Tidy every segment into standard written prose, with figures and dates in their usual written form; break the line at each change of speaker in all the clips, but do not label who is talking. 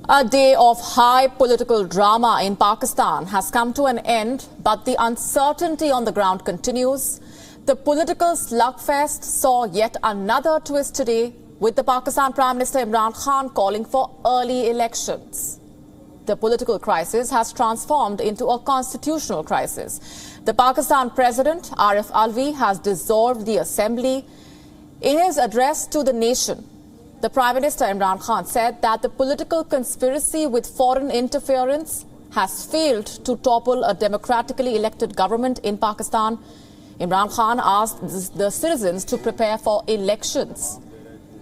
A day of high political drama in Pakistan has come to an end, but the uncertainty on the ground continues. The political slugfest saw yet another twist today, with the Pakistan Prime Minister Imran Khan calling for early elections. The political crisis has transformed into a constitutional crisis. The Pakistan President, Arif Alvi, has dissolved the assembly. In his address to the nation, the Prime Minister Imran Khan said that the political conspiracy with foreign interference has failed to topple a democratically elected government in Pakistan. Imran Khan asked the citizens to prepare for elections.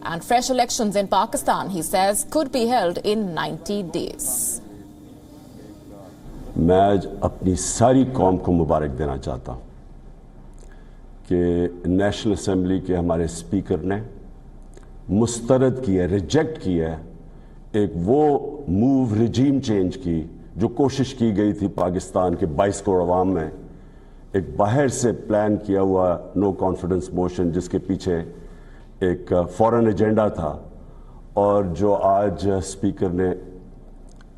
And fresh elections in Pakistan, he says, could be held in 90 days.
मैं आज अपनी सारी कौम को मुबारक देना चाहता हूँ कि नेशनल असेंबली के हमारे स्पीकर ने मुस्तरद किया, रिजेक्ट किया एक वो मूव, रिजीम चेंज की जो कोशिश की गई थी पाकिस्तान के 22 करोड़ अवाम में, एक बाहर से प्लान किया हुआ नो कॉन्फिडेंस मोशन जिसके पीछे एक फॉरेन एजेंडा था, और जो आज स्पीकर ने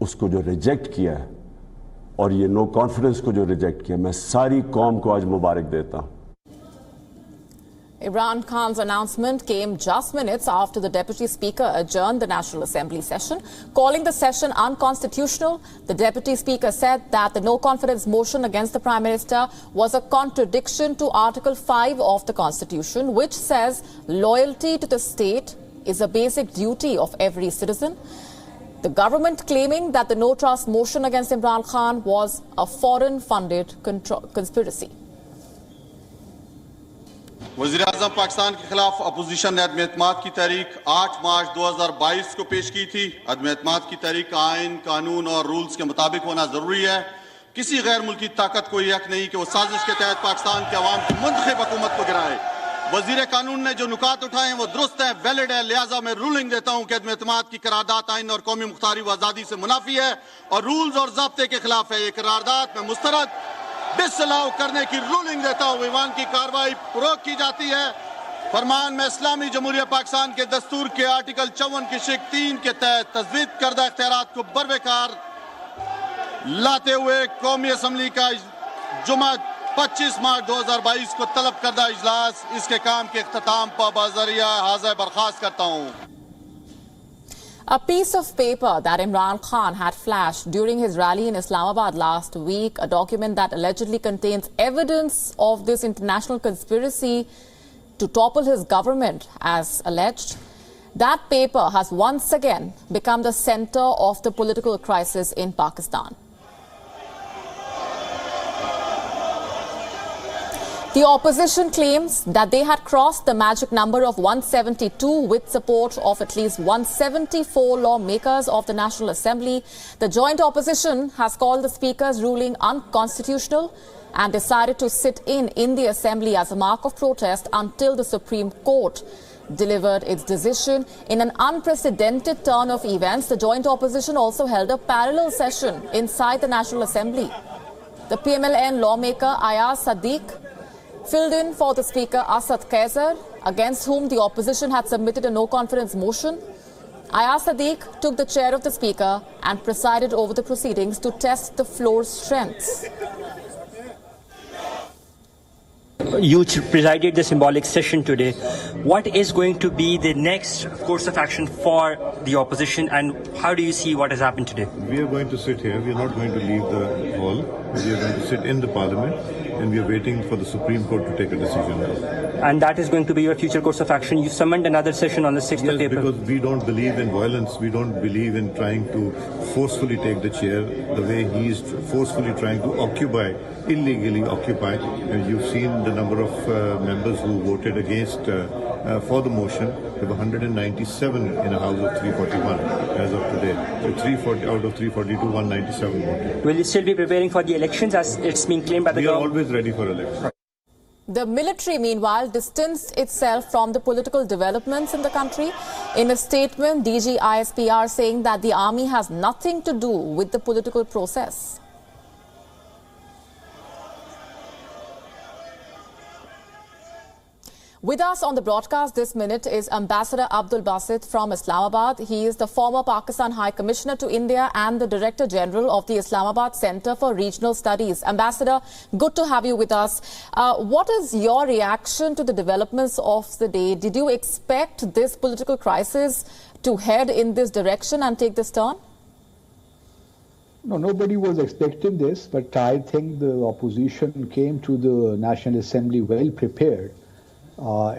उसको जो रिजेक्ट किया है और ये नो कॉन्फिडेंस को जो रिजेक्ट किया, मैं सारी कौम को आज मुबारक देता हूं.
Imran Khan's announcement came just minutes after the Deputy Speaker adjourned the National Assembly session, calling the session unconstitutional. The Deputy Speaker said that the no-confidence motion against the Prime Minister was a contradiction to Article 5 of the Constitution, which says loyalty to the state is a basic duty of every citizen. The government claiming that the no-trust motion against Imran Khan was a foreign-funded conspiracy.
वज़ीर-ए-आज़म पाकिस्तान के खिलाफ opposition ने अदम एतमाद की तहरीक 8 मार्च 2022 को पेश की थी. अदम एतमाद की तहरीक का आइन, कानून और रूल्स के मुताबिक होना जरूरी है. किसी गैर मुल्की ताकत को यह हक नहीं कि वो साजिश के तहत पाकिस्तान के अवाम की मुंतखब हुकूमत को गिराए. वजीर कानून ने जो नुकात उठाए हैं वो दुरुस्त है, वैलिड है. लिहाजा मैं रूलिंग देता हूं कि अदम एतमाद की करारदाद आइन और कौमी मुख्तारी व आज़ादी से मुनाफी है और रूल्स और ज़ाब्ते के खिलाफ है. ये करारदाद में मुस्तरद डिसअलाउ करने की रूलिंग देता हूं. ईवान की कार्रवाई रोक की जाती है. फरमान में इस्लामी जमहूरिया पाकिस्तान के दस्तूर के आर्टिकल 54 की शिक 3 के तहत तजवीज़ करदा इख्तियारात को बरबेकार लाते हुए कौमी असम्बली का जुमा 25 मार्च 2022 को तलब करदा इजलास इसके काम के इख्तिताम पर बाज़रिया हाज़िर बर्खास्त करता हूं.
A piece of paper that Imran Khan had flashed during his rally in Islamabad last week, a document that allegedly contains evidence of this international conspiracy to topple his government, as alleged. That paper has once again become the center of the political crisis in Pakistan. The opposition claims that they had crossed the magic number of 172 with support of at least 174 lawmakers of the National Assembly. The joint opposition has called the Speaker's ruling unconstitutional and decided to sit in the Assembly as a mark of protest until the Supreme Court delivered its decision. In an unprecedented turn of events, the joint opposition also held a parallel session inside the National Assembly. The PMLN lawmaker Ayaz Sadiq filled in for the Speaker Asad Kaiser, against whom the opposition had submitted a no-confidence motion. Ayaz Sadiq took the chair of the Speaker and presided over the proceedings to test the floor's strengths.
You presided the symbolic session today. What is going to be the next course of action for the opposition, and how do you see what has happened today?
We are going to sit here. We are not going to leave the hall. We are going to sit in the parliament, and we are waiting for the Supreme Court to take a decision now.
And that is going to be your future course of action. You summoned another session on the 6th of April.
Because we don't believe in violence. We don't believe in trying to forcefully take the chair the way he is forcefully trying to illegally occupy. And you've seen the number of members who voted against for the motion. There were 197 in a house of 341 as of today. So 340 out of 342, 197 voted.
Will you still be preparing for the elections as it's being claimed by the government?
We are always ready for elections.
The military, meanwhile, distanced itself from the political developments in the country. In a statement, DG ISPR saying that the army has nothing to do with the political process. With us on the broadcast this minute is Ambassador Abdul Basit from Islamabad. He is the former Pakistan High Commissioner to India and the Director General of the Islamabad Centre for Regional Studies. Ambassador, good to have you with us. What is your reaction to the developments of the day? Did you expect this political crisis to head in this direction and take this turn?
No, nobody was expecting this, but I think the opposition came to the National Assembly well prepared. Our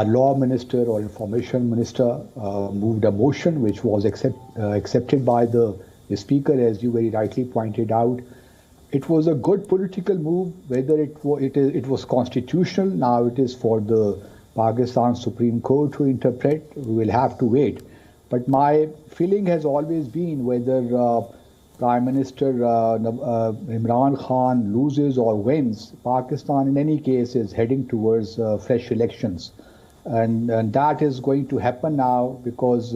law minister or information minister moved a motion which was accepted by the speaker, as you very rightly pointed out. It was a good political move. Whether it was constitutional, now it is for the Pakistan Supreme Court to interpret. We will have to wait. But my feeling has always been whether Prime Minister Imran Khan loses or wins, Pakistan in any case is heading towards fresh elections. And that is going to happen now because,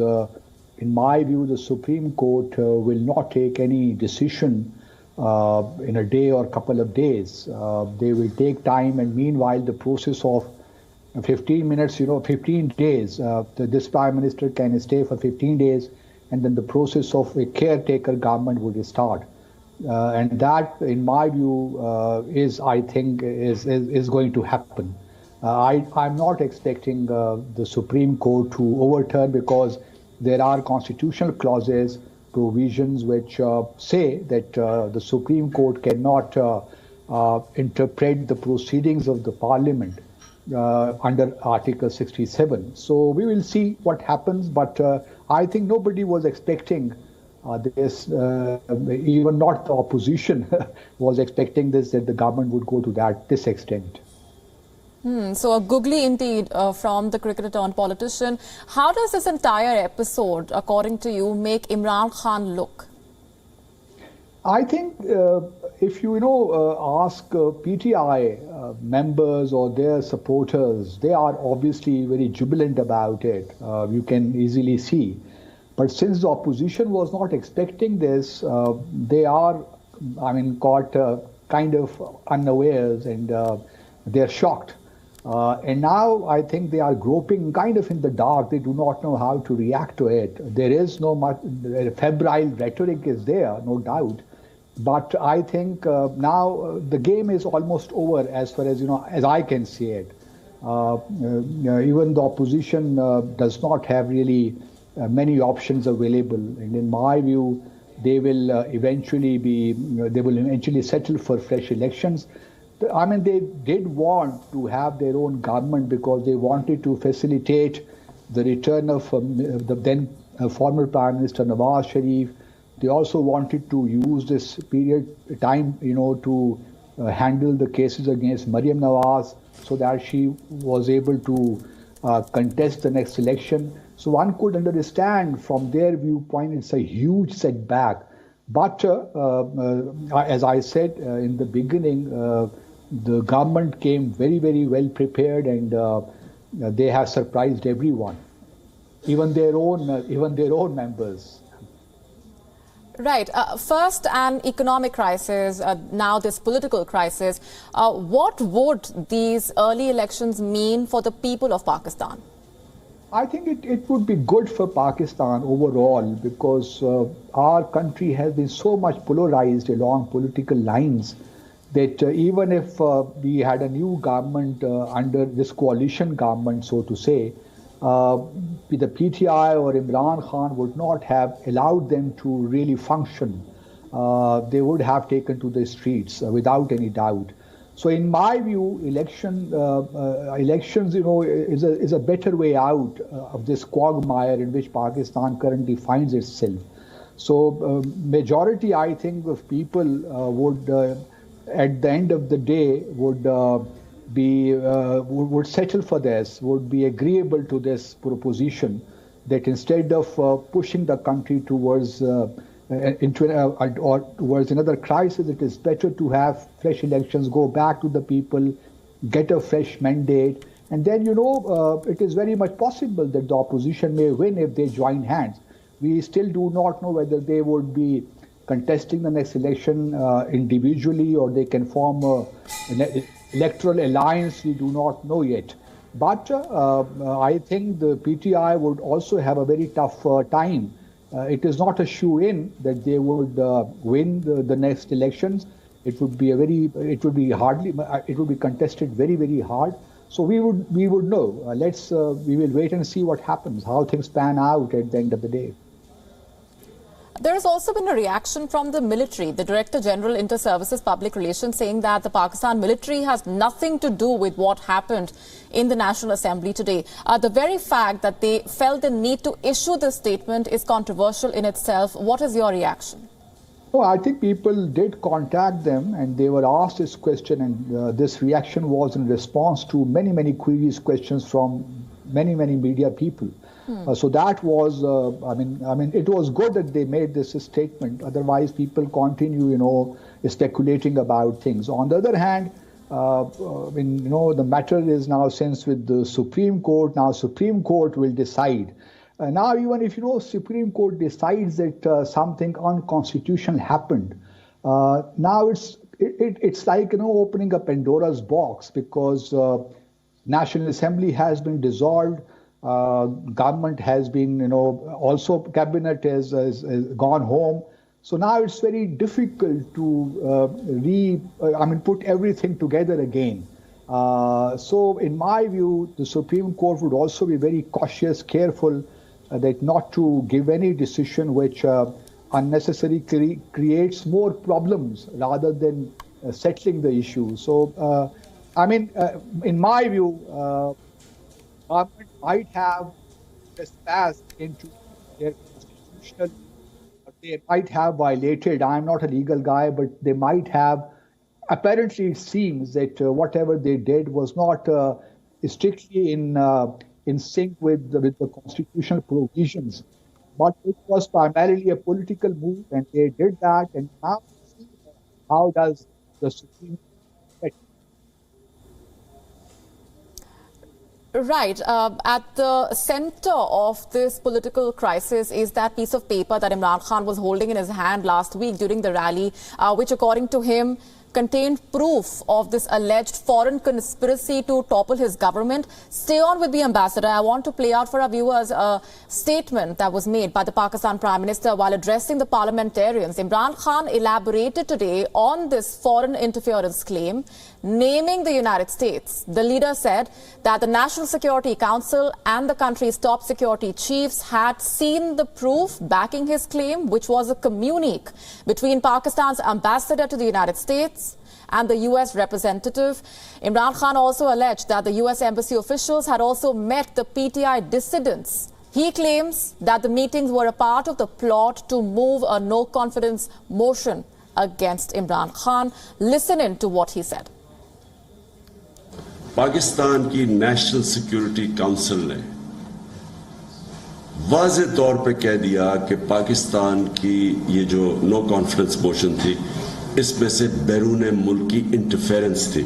in my view, the Supreme Court will not take any decision in a day or couple of days. They will take time, and meanwhile the process of 15 minutes, 15 days, this Prime Minister can stay for 15 days, and then the process of a caretaker government would start. And that, in my view, I think, is going to happen. I'm not expecting the Supreme Court to overturn, because there are constitutional clauses, provisions which say that the Supreme Court cannot interpret the proceedings of the Parliament under Article 67. So we will see what happens, but I think nobody was expecting this, even not the opposition was expecting this, that the government would go to this extent.
So a googly indeed from the cricketer turned politician. How does this entire episode, according to you, make Imran Khan look?
I think if you ask PTI members or their supporters, they are obviously very jubilant about it. You can easily see. But since the opposition was not expecting this, they are, caught kind of unawares, and they're shocked. And now I think they are groping kind of in the dark. They do not know how to react to it. There is no much febrile rhetoric is there, no doubt. But I think now the game is almost over, as far as as I can see it. Even the opposition does not have really many options available, and in my view, they will eventually settle for fresh elections. They did want to have their own government because they wanted to facilitate the return of the then former Prime Minister Nawaz Sharif. They also wanted to use this time, to handle the cases against Maryam Nawaz, so that she was able to contest the next election. So one could understand from their viewpoint it's a huge setback. But as I said in the beginning, the government came very, very well prepared, and they have surprised everyone, even their own members.
Right. First, an economic crisis, now this political crisis. What would these early elections mean for the people of Pakistan?
I think it would be good for Pakistan overall, because our country has been so much polarized along political lines that even if we had a new government under this coalition government, so to say, the PTI or Imran Khan would not have allowed them to really function. They would have taken to the streets without any doubt. So in my view, elections, is a better way out of this quagmire in which Pakistan currently finds itself. So majority, I think, of people would, at the end of the day, would settle for this, would be agreeable to this proposition, that instead of pushing the country towards towards another crisis, it is better to have fresh elections, go back to the people, get a fresh mandate, and then it is very much possible that the opposition may win if they join hands. We still do not know whether they would be contesting the next election individually, or they can form electoral alliance, we do not know yet. But I think the PTI would also have a very tough time. It is not a shoe-in that they would win the next elections. It would be it would be contested very, very hard. So we would know. We will wait and see what happens, how things pan out at the end of the day.
There has also been a reaction from the military, the Director General Inter-Services Public Relations, saying that the Pakistan military has nothing to do with what happened in the National Assembly today. The very fact that they felt the need to issue this statement is controversial in itself. What is your reaction?
Oh, I think people did contact them and they were asked this question, and this reaction was in response to many, many queries, questions from many, many media people. So that was, I mean, it was good that they made this statement. Otherwise, people continue, speculating about things. On the other hand, the matter is now since with the Supreme Court. Now Supreme Court will decide. Now, even if Supreme Court decides that something unconstitutional happened, now it's like opening a Pandora's box, because National Assembly has been dissolved. Government has been, also cabinet has gone home. So now it's very difficult to put everything together again. So in my view, the Supreme Court would also be very cautious, careful that not to give any decision which unnecessarily creates more problems rather than settling the issue. So, in my view, government might have trespassed into their constitutional, they might have violated. I'm not a legal guy, but they might have. Apparently, it seems that whatever they did was not strictly in sync with the constitutional provisions, but it was primarily a political move, and they did that. And now, how does the Supreme Court?
Right. At the center of this political crisis is that piece of paper that Imran Khan was holding in his hand last week during the rally, which, according to him, contained proof of this alleged foreign conspiracy to topple his government. Stay on with the ambassador. I want to play out for our viewers a statement that was made by the Pakistan Prime Minister while addressing the parliamentarians. Imran Khan elaborated today on this foreign interference claim, naming the United States. The leader said that the National Security Council and the country's top security chiefs had seen the proof backing his claim, which was a communique between Pakistan's ambassador to the United States and the US representative. Imran Khan also alleged that the US embassy officials had also met the PTI dissidents. He claims that the meetings were a part of the plot to move a no-confidence motion against Imran Khan. Listen in to what he said.
Pakistan की national security council ने वाज़े तौर पे कह दिया कि पाकिस्तान की ये जो नो कॉन्फिडेंस मोशन थी, इसमें से बैरून मुल्क की इंटरफेरेंस थी।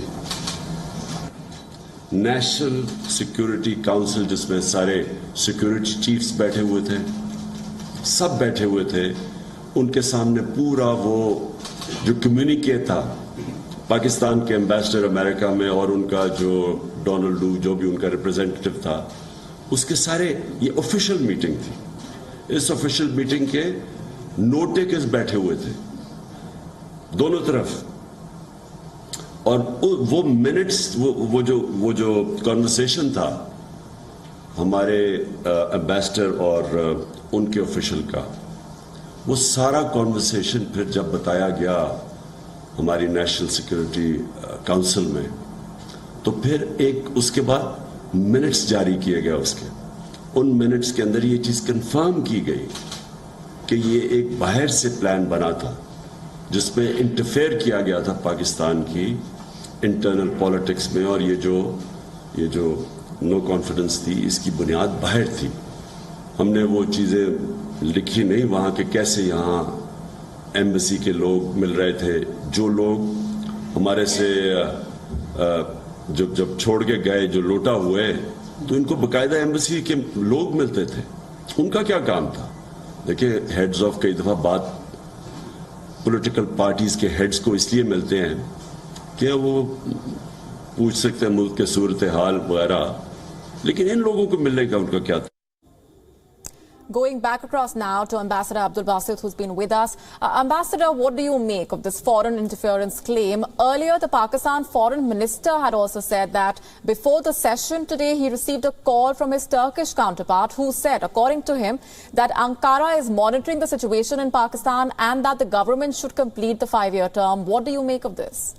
नेशनल सिक्योरिटी काउंसिल, जिसमें सारे सिक्योरिटी चीफ्स बैठे हुए थे, सब बैठे हुए थे, उनके सामने पूरा वो जो कम्युनिके था पाकिस्तान के एम्बेसडर अमेरिका में और उनका जो डोनाल्ड डू, जो भी उनका रिप्रेजेंटेटिव था, उसके सारे ये ऑफिशियल मीटिंग थी। इस ऑफिशियल मीटिंग के नोटेकर्स बैठे हुए थे दोनों तरफ, और वो मिनट्स, वो जो कॉन्वर्सेशन था हमारे एम्बेसडर और उनके ऑफिशियल का, वो सारा कॉन्वर्सेशन फिर जब बताया गया हमारी नेशनल सिक्योरिटी काउंसिल में, तो फिर एक उसके बाद मिनट्स जारी किए गए उसके। उन मिनट्स के अंदर ये चीज़ कंफर्म की गई कि ये एक बाहर से प्लान बना था जिसमें इंटरफेयर किया गया था पाकिस्तान की इंटरनल पॉलिटिक्स में, और ये जो नो कॉन्फिडेंस थी, इसकी बुनियाद बाहर थी। हमने वो चीज़ें लिखी नहीं वहाँ के, कैसे यहाँ एम्बेसी के लोग मिल रहे थे, जो लोग हमारे से जब छोड़ के गए, जो लौटा हुए, तो इनको बकायदा एम्बेसी के लोग मिलते थे। उनका क्या काम था? देखिए, हेड्स ऑफ कई दफ़ा बात पॉलिटिकल पार्टीज के हेड्स को इसलिए मिलते हैं कि वो पूछ सकते हैं मुल्क के सूरत हाल वगैरह, लेकिन इन लोगों को मिलने का उनका क्या?
Going back across now to Ambassador Abdul Basit, who's been with us. Ambassador, what do you make of this foreign interference claim? Earlier, the Pakistan foreign minister had also said that before the session today, he received a call from his Turkish counterpart who said, according to him, that Ankara is monitoring the situation in Pakistan and that the government should complete the 5-year term. What do you make of this?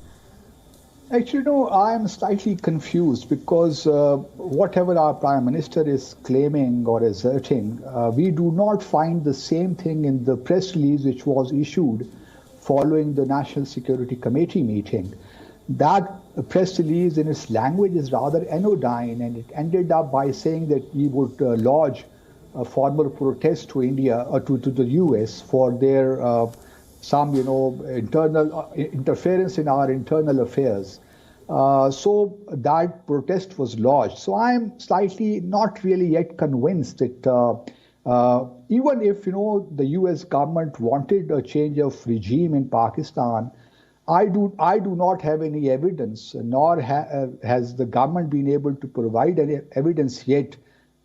Actually, no, I am slightly confused because whatever our Prime Minister is claiming or asserting, we do not find the same thing in the press release which was issued following the National Security Committee meeting. That press release in its language is rather anodyne, and it ended up by saying that we would lodge a formal protest to India or to the US for their some, internal interference in our internal affairs. So that protest was lodged. So I am slightly not really yet convinced that even if, the US government wanted a change of regime in Pakistan, I do not have any evidence, nor has the government been able to provide any evidence yet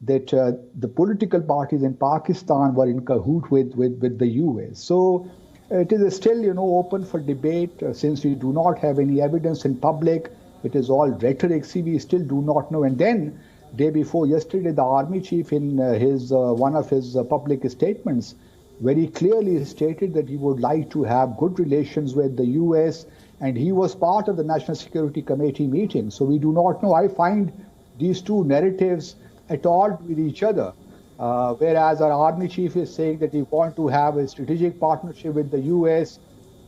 that the political parties in Pakistan were in cahoot with the US. So it is still, open for debate since we do not have any evidence in public. It is all rhetoric. See, we still do not know. And then, day before yesterday, the army chief in one of his public statements very clearly stated that he would like to have good relations with the US, and he was part of the National Security Committee meeting. So we do not know. I find these two narratives at odds with each other. Whereas our army chief is saying that we want to have a strategic partnership with the US,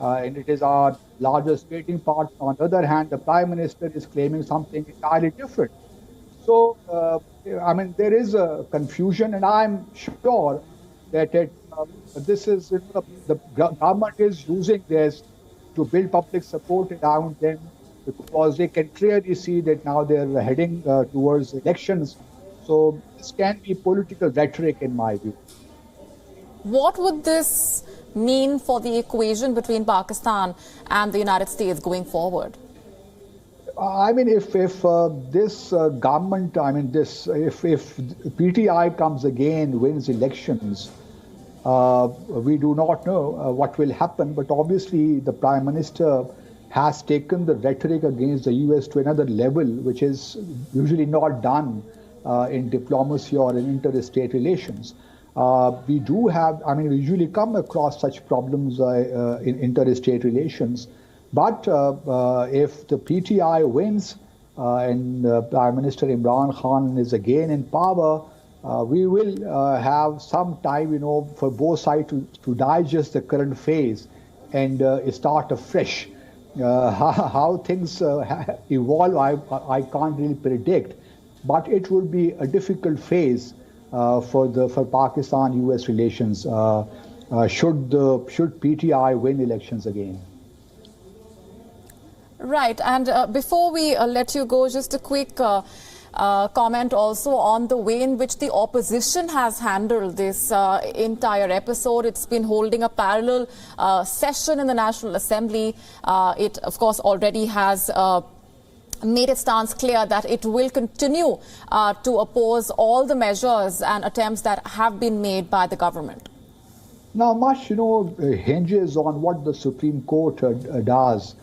and it is our largest trading partner. On the other hand, the Prime Minister is claiming something entirely different. So, there is a confusion, and I'm sure that this is the government is using this to build public support around them, because they can clearly see that now they're heading towards elections. So this can be political rhetoric in my view.
What would this mean for the equation between Pakistan and the United States going forward?
If this government, if PTI comes again, wins elections, we do not know what will happen. But obviously, the Prime Minister has taken the rhetoric against the US to another level, which is usually not done in diplomacy or in interstate relations. We do have, we usually come across such problems in interstate relations. But if the PTI wins and Prime Minister Imran Khan is again in power, we will have some time, for both sides to digest the current phase and start afresh. How things evolve, I can't really predict. But it will be a difficult phase for Pakistan-US relations should PTI win elections again.
Right, and before we let you go, just a quick comment also on the way in which the opposition has handled this entire episode. It's been holding a parallel session in the National Assembly. It, of course, already has made its stance clear that it will continue to oppose all the measures and attempts that have been made by the government.
Now, much, hinges on what the Supreme Court does.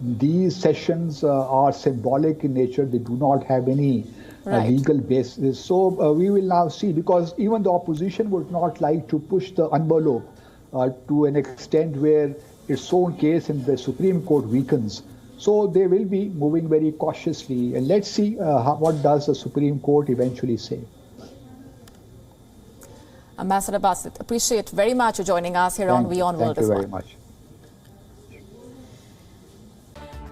These sessions are symbolic in nature. They do not have any legal basis. So we will now see, because even the opposition would not like to push the envelope to an extent where its own case in the Supreme Court weakens. So they will be moving very cautiously, and let's see what does the Supreme Court eventually say.
Ambassador Basit, appreciate very much you joining us here on WION World as well.
Thank you very much.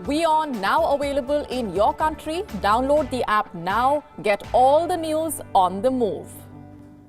WION now available in your country. Download the app now. Get all the news on the move.